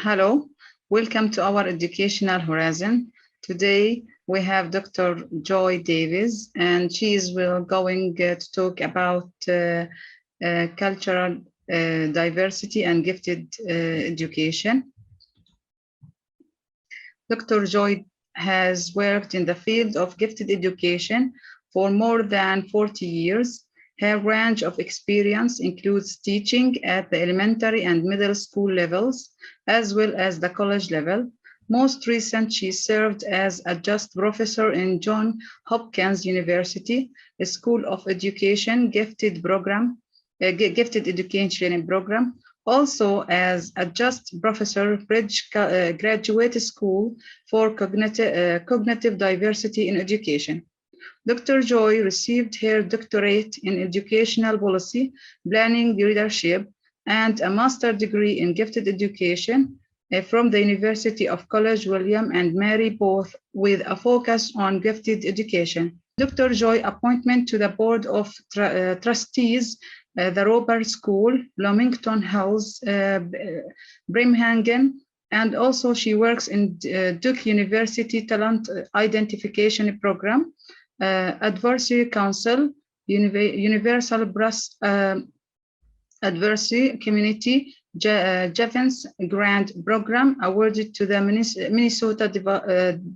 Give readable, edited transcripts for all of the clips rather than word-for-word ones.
Hello, welcome to our educational horizon. Today we have Dr. Joy Davis, and she is going to talk about cultural diversity and gifted education. Dr. Joy has worked in the field of gifted education for more than 40 years. Her range of experience includes teaching at the elementary and middle school levels, as well as the college level. Most recent, she served as adjunct professor in Johns Hopkins University School of Education Gifted Education Program, also as adjunct professor Bridge Graduate School for Cognitive Diversity in Education. Dr. Joy received her doctorate in educational policy, planning leadership, and a master's degree in gifted education from the University of College William and Mary, both with a focus on gifted education. Dr. Joy appointment to the Board of Trustees, the Robert School, Bloomington Hills, Birmingham, and also she works in Duke University Talent Identification Program, Advocacy Council, Universal Brass Advocacy Community, Jevons Grant Program awarded to the Minnesota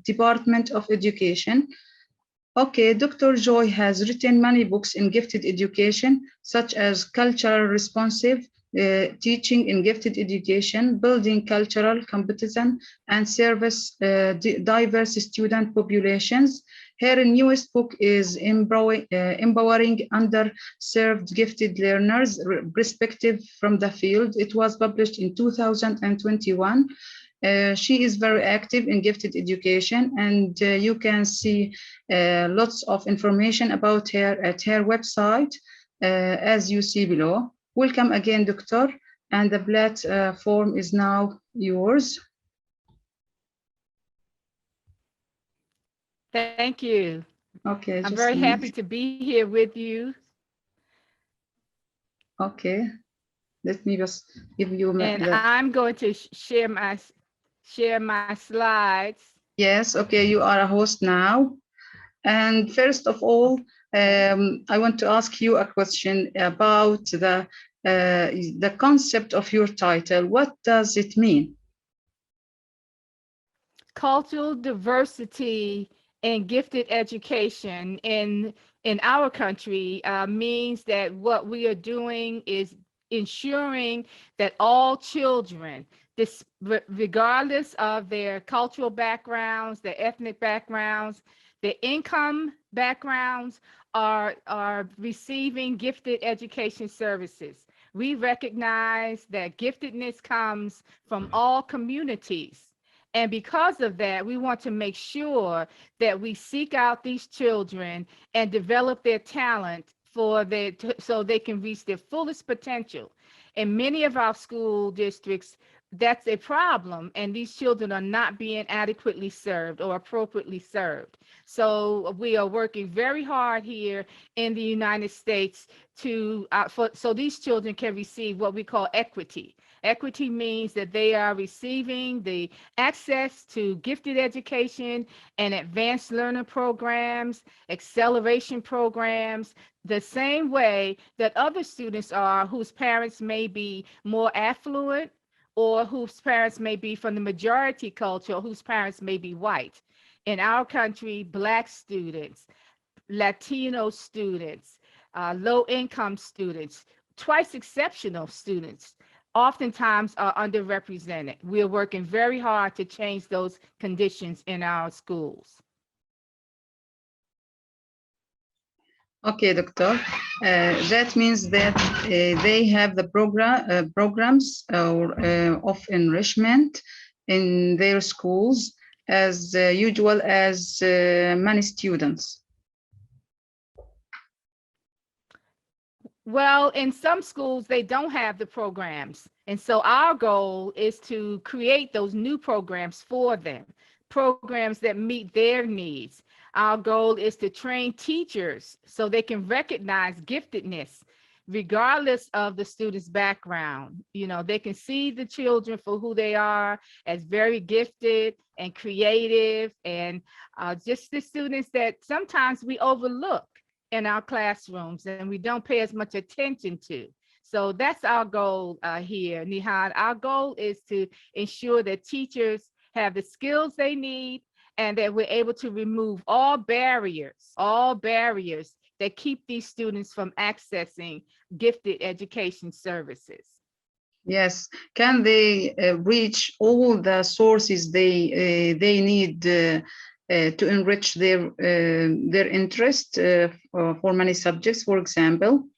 Department of Education. Okay, Dr. Joy has written many books in gifted education, such as Cultural Responsive Teaching in Gifted Education, Building Cultural Competence and Service Diverse Student Populations. Her newest book is Empowering Underserved Gifted Learners, Perspective from the Field. It was published in 2021. She is very active in gifted education, and you can see lots of information about her at her website, as you see below. Welcome again, Doctor, and the platform is now yours. Thank you. Okay, I'm very happy to be here with you. Okay, let me just give you. And I'm going to share my slides. Yes, okay, you are a host now. And first of all, I want to ask you a question about the concept of your title. What does it mean? Cultural diversity and gifted education in our country means that what we are doing is ensuring that all children, regardless of their cultural backgrounds, their ethnic backgrounds, their income backgrounds, are receiving gifted education services. We recognize that giftedness comes from all communities. And because of that, we want to make sure that we seek out these children and develop their talent so they can reach their fullest potential. In many of our school districts, that's a problem, and these children are not being adequately served or appropriately served. So we are working very hard here in the United States so these children can receive what we call equity. Equity means that they are receiving the access to gifted education and advanced learning programs, acceleration programs, the same way that other students are whose parents may be more affluent, or whose parents may be from the majority culture, or whose parents may be white. In our country, Black students, Latino students, low-income students, twice exceptional students, oftentimes are underrepresented. We're working very hard to change those conditions in our schools. Okay, Doctor. That means that they have the programs of enrichment in their schools as usual as many students. Well, in some schools, they don't have the programs. And so our goal is to create those new programs for them, programs that meet their needs. Our goal is to train teachers so they can recognize giftedness regardless of the student's background. You know, they can see the children for who they are, as very gifted and creative, and just the students that sometimes we overlook in our classrooms and we don't pay as much attention to. So that's our goal here, Nihan. Our goal is to ensure that teachers have the skills they need and that we're able to remove all barriers that keep these students from accessing gifted education services. Yes. Can they reach all the sources they need to enrich their interest for many subjects, for example?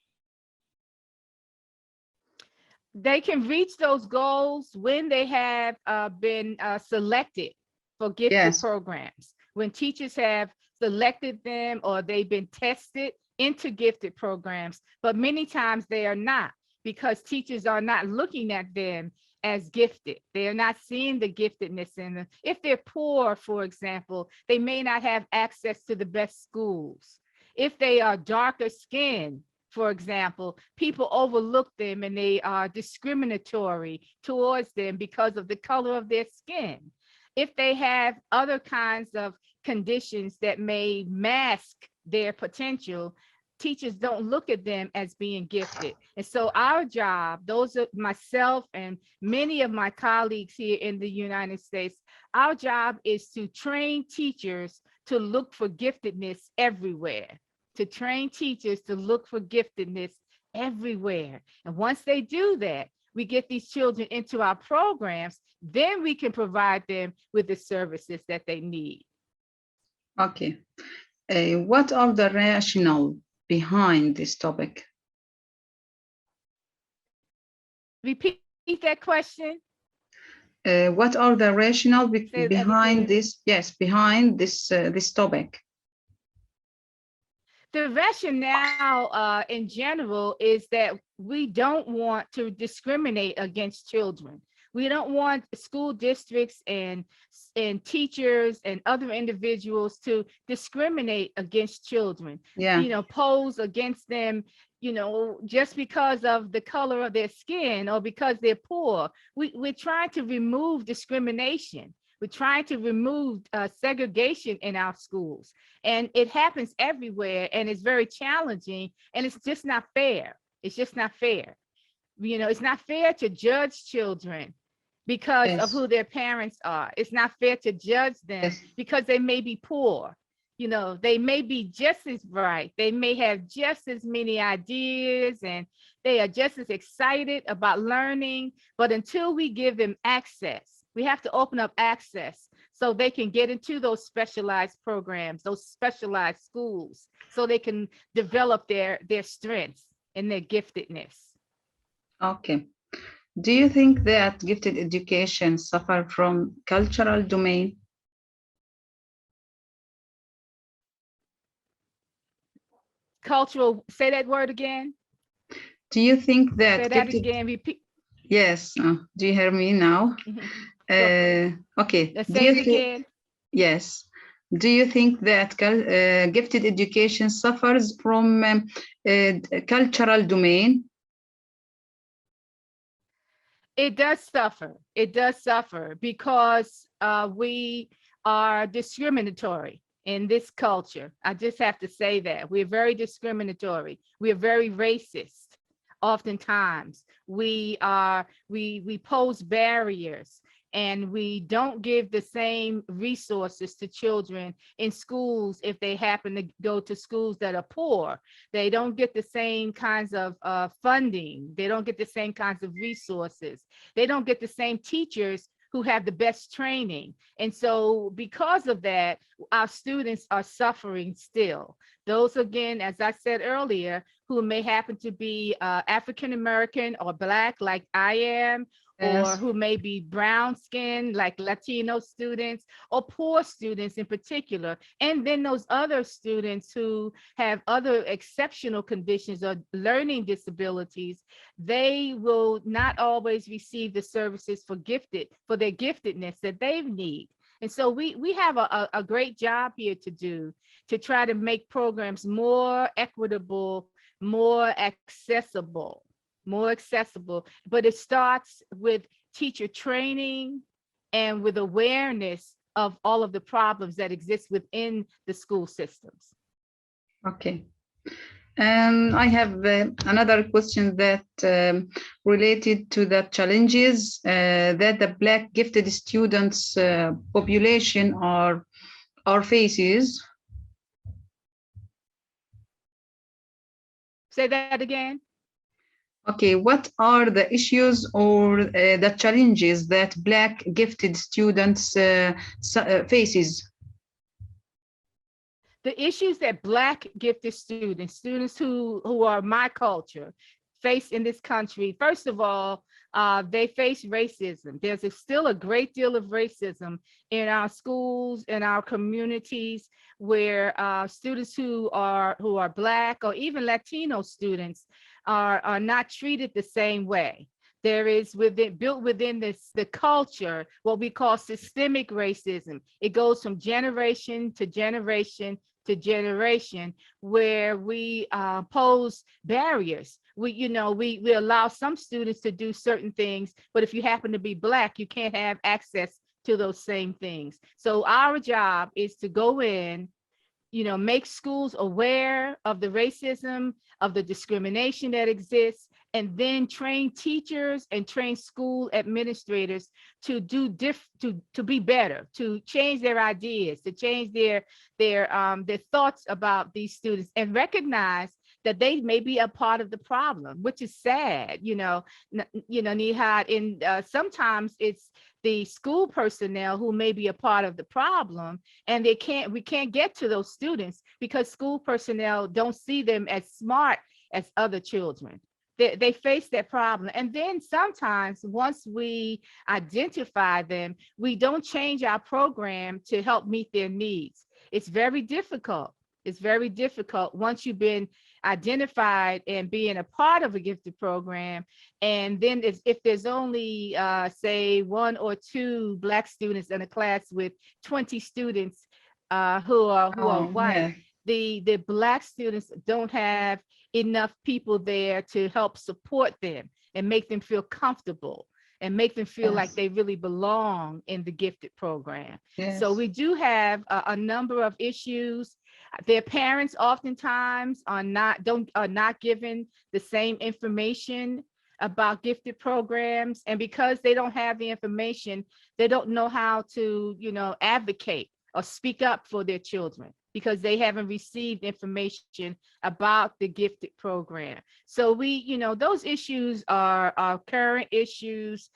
They can reach those goals when they have been selected for gifted Yes. programs, when teachers have selected them or they've been tested into gifted programs, but many times they are not, because teachers are not looking at them as gifted. They are not seeing the giftedness in them. If they're poor, for example, they may not have access to the best schools. If they are darker skinned, for example, people overlook them and they are discriminatory towards them because of the color of their skin. If they have other kinds of conditions that may mask their potential, teachers don't look at them as being gifted. And so our job, those are myself and many of my colleagues here in the United States, our job is to train teachers to look for giftedness everywhere, to train teachers to look for giftedness everywhere. And once they do that, we get these children into our programs, then we can provide them with the services that they need. Okay. What are the rationale behind this topic? Repeat that question. What are the rationale Say that behind again. this? Yes, behind this topic. The rationale in general is that we don't want to discriminate against children. We don't want school districts and teachers and other individuals to discriminate against children, Yeah. you know, pose against them, you know, just because of the color of their skin or because they're poor. We're trying to remove discrimination. We're trying to remove segregation in our schools. And it happens everywhere and it's very challenging and it's just not fair. It's just not fair. You know, it's not fair to judge children because of Yes. who their parents are. It's not fair to judge them Yes. because they may be poor. You know, they may be just as bright. They may have just as many ideas and they are just as excited about learning. But until we give them access, we have to open up access so they can get into those specialized programs, those specialized schools, so they can develop their strengths and their giftedness. Okay. Do you think that gifted education suffer from cultural domain? Cultural, say that word again. Do you think Say that that gifted? again. Repeat. Yes. Do you hear me now? Okay. Let's Do say you it think? again. Yes. Do you think that gifted education suffers from cultural domain? It does suffer. It does suffer because we are discriminatory in this culture. I just have to say that we're very discriminatory. We are very racist. Oftentimes, we pose barriers and we don't give the same resources to children in schools if they happen to go to schools that are poor. They don't get the same kinds of funding. They don't get the same kinds of resources. They don't get the same teachers who have the best training. And so because of that, our students are suffering still. Those, again, as I said earlier, who may happen to be African American or Black like I am, or Yes. who may be brown skinned like Latino students, or poor students in particular. And then those other students who have other exceptional conditions or learning disabilities, they will not always receive the services for their giftedness that they need. And so we have a great job here to do to try to make programs more equitable more accessible, but it starts with teacher training and with awareness of all of the problems that exist within the school systems. Okay. And I have another question that related to the challenges that the Black gifted students population are faces. Say that again. Okay, what are the issues or the challenges that Black gifted students faces? The issues that Black gifted students who are my culture, face in this country, first of all, they face racism. There's still a great deal of racism in our schools, in our communities, where students who are Black or even Latino students are not treated the same way. There is built within the culture what we call systemic racism. It goes from generation to generation to generation, where we pose barriers. We allow some students to do certain things, but if you happen to be Black, you can't have access to those same things. So our job is to go in, make schools aware of the racism, of the discrimination that exists, and then train teachers and train school administrators to to be better, to change their ideas, to change their thoughts about these students, and recognize that they may be a part of the problem, which is sad. Nihad, and sometimes it's the school personnel who may be a part of the problem, and we can't get to those students because school personnel don't see them as smart as other children. They face that problem. And then sometimes once we identify them, we don't change our program to help meet their needs. It's very difficult. It's very difficult once you've been identified and being a part of a gifted program. And then if there's only, say, one or two Black students in a class with 20 students who are white, Yeah. the Black students don't have enough people there to help support them and make them feel comfortable and make them feel like Yes. they really belong in the gifted program. So Yes. we do have a number of issues. Their parents oftentimes are not given the same information about gifted programs, and because they don't have the information, they don't know how to, advocate or speak up for their children because they haven't received information about the gifted program. So those issues are current issues.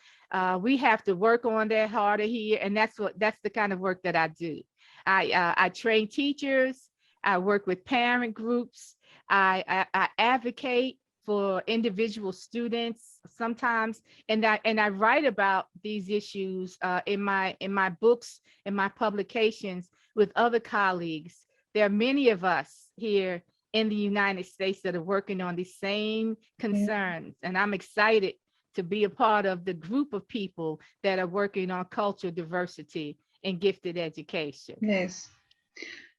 We have to work on that harder here, and that's the kind of work that I do. I train teachers. I work with parent groups. I advocate for individual students sometimes, and I write about these issues in my books, in my publications with other colleagues. There are many of us here in the United States that are working on these same concerns, and I'm excited to be a part of the group of people that are working on cultural diversity and gifted education. Yes.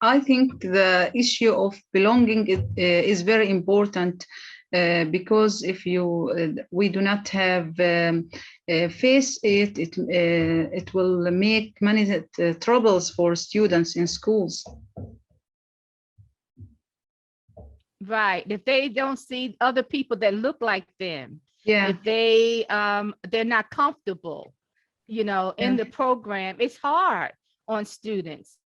I think the issue of belonging is very important because if we do not have face it will make many troubles for students in schools. Right. If they don't see other people that look like them, Yeah. if they're not comfortable, in Yeah. the program, it's hard on students.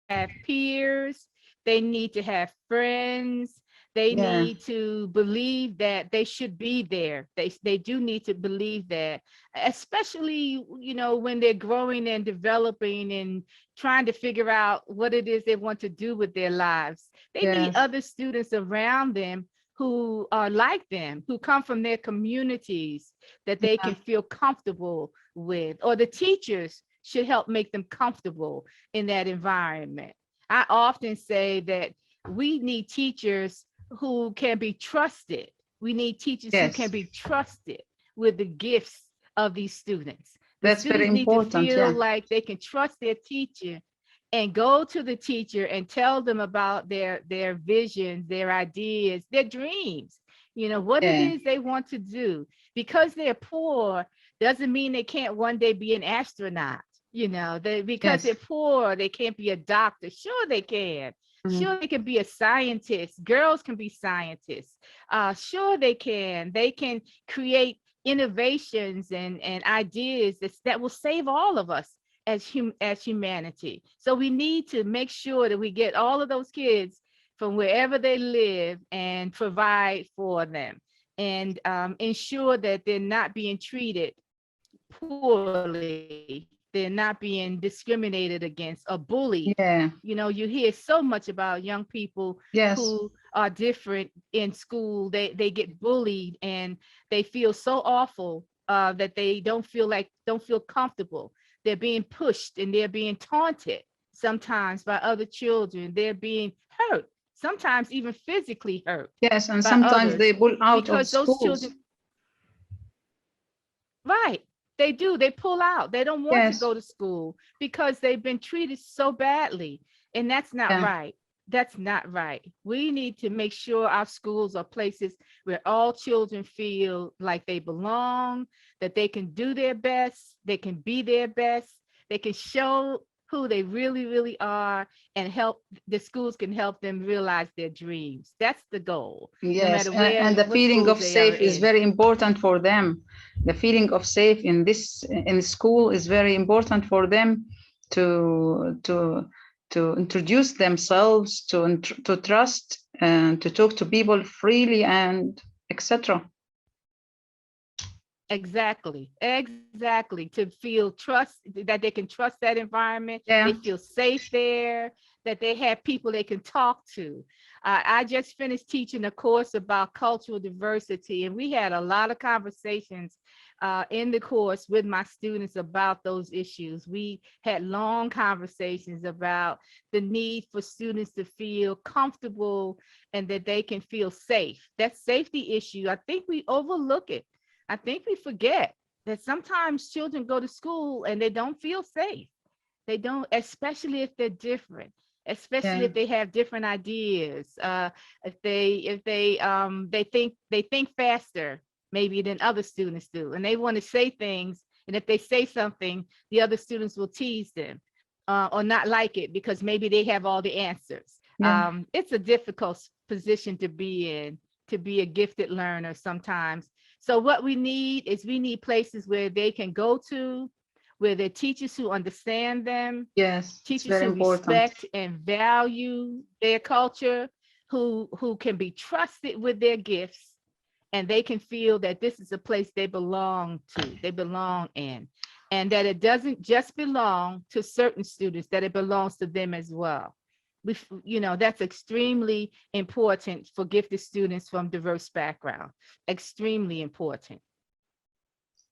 Have peers, they need to have friends, they Yeah. need to believe that they should be there. They do need to believe that, especially, when they're growing and developing and trying to figure out what it is they want to do with their lives. They need Yes. other students around them who are like them, who come from their communities that they Yeah. can feel comfortable with, or the teachers should help make them comfortable in that environment. I often say that we need teachers who can be trusted. We need teachers who can Yes. be trusted with the gifts of these students. The That's very students need to important. feel Yeah. like they can trust their teacher and go to the teacher and tell them about their visions, their ideas, their dreams, what it Yeah. is they want to do. Because they're poor doesn't mean they can't one day be an astronaut. Because they're Yes. poor, they can't be a doctor. Sure, they can. Mhm. Sure, they can be a scientist. Girls can be scientists. Sure, they can. They can create innovations and ideas that will save all of us as humanity. So we need to make sure that we get all of those kids from wherever they live and provide for them, and ensure that they're not being treated poorly. They're not being discriminated against or bullied. Yeah. You hear so much about young people Yes. who are different in school. They get bullied and they feel so awful, that they don't feel comfortable. They're being pushed and they're being taunted sometimes by other children. They're being hurt, sometimes even physically hurt Yes. And by sometimes they others, pull out of because those children, schools. right, they do. They pull out. They don't want to Yes. go to school because they've been treated so badly. And that's not Yeah. right. That's not right. We need to make sure our schools are places where all children feel like they belong, that they can do their best, they can be their best, they can show who they really, really are, and the schools can help them realize their dreams. That's the goal, no Yes, matter and the what feeling schools of they are safe is in. very important for them. The feeling of safe in school is very important for them to to to introduce themselves, to trust and to talk to people freely and etc. Exactly. To feel trust, that they can trust that environment. They Yeah. feel safe there, that they have people they can talk to. I just finished teaching a course about cultural diversity, and we had a lot of conversations in the course with my students about those issues. We had long conversations about the need for students to feel comfortable and that they can feel safe. That safety issue, I think we overlook it. I think we forget that sometimes children go to school and they don't feel safe. They don't, especially if they're different, especially Yeah. if they have different ideas. If they think faster maybe than other students do, and they want to say things. And if they say something, the other students will tease them, or not like it because maybe they have all the answers. Yeah. It's a difficult position to be in, to be a gifted learner sometimes. So what we need places where they can go to, where there are teachers who understand them, Yes, it's teachers very who important. respect and value their culture, who can be trusted with their gifts, and they can feel that this is a place they belong to, they belong in, and that it doesn't just belong to certain students, that it belongs to them as well. That's extremely important for gifted students from diverse background. Extremely important.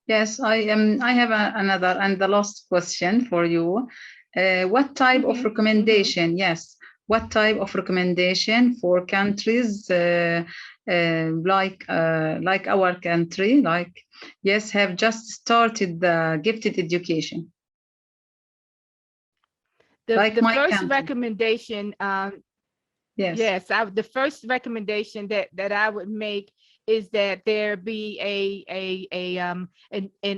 Yes, I have another and the last question for you. What type of Mm-hmm, mm-hmm. recommendation? Yes, what type of recommendation for countries like our country, like yes, have just started the gifted education, like The my first country? recommendation, Yes, yes, the first recommendation that I would make is that there be an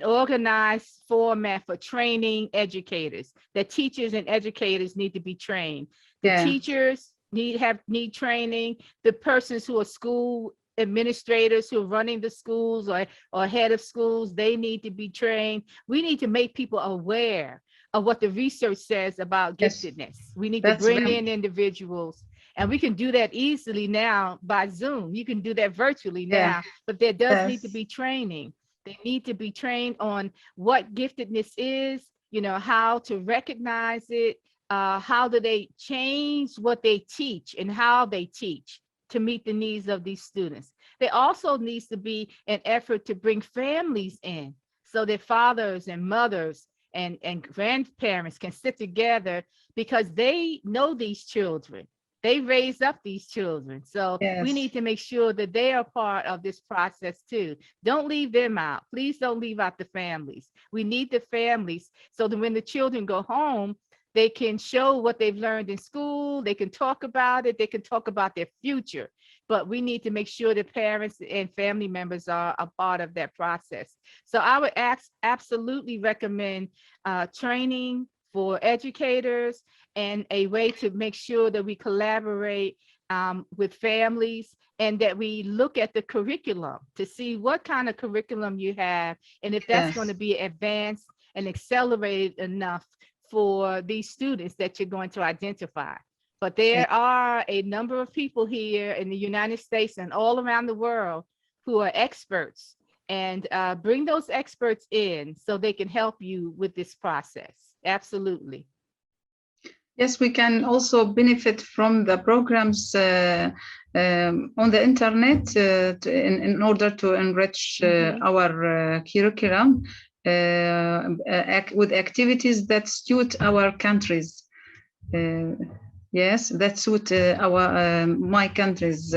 organized format for training educators. That teachers and educators need to be trained. The yeah, teachers need training. The persons who are school administrators who are running the schools, or head of schools, they need to be trained. We need to make people aware of what the research says about yes, giftedness. We need to that's bring very in individuals, and we can do that easily now by Zoom. You can do that virtually yeah, now, but there does need to yes, be training. They need to be trained on what giftedness is, how to recognize it, how do they change what they teach and how they teach to meet the needs of these students. There also needs to be an effort to bring families in so that fathers and mothers and grandparents can sit together, because they know these children. They raise up these children. So we yes, need to make sure that they are part of this process too. Don't leave them out. Please don't leave out the families. We need the families so that when the children go home, They can show what they've learned in school. They can talk about it. They can talk about their future. But we need to make sure that parents and family members are a part of that process. So I would absolutely recommend training for educators and a way to make sure that we collaborate with families and that we look at the curriculum to see what kind of curriculum you have and if that's going to Yes, be advanced and accelerated enough for these students that you're going to identify. But yes, there are a number of people here in the United States and all around the world who are experts, and bring those experts in so they can help you with this process. Absolutely. yes. We can also benefit from the programs on the internet in order to enrich Hmm. our curriculum with activities that suit our countries. Uh, yes, that suit our my countries.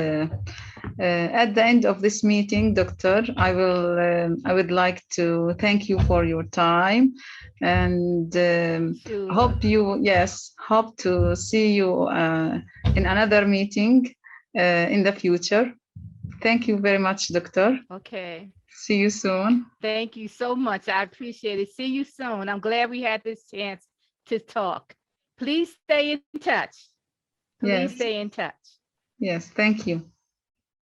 At the end of this meeting, Doctor, I would like to thank you for your time, and Sure. hope to see you in another meeting in the future. Thank you very much, Doctor. Okay. See you soon. Thank you so much. I appreciate it. See you soon. I'm glad we had this chance to talk. Please stay in touch. Please Yes, stay in touch. yes. Thank you.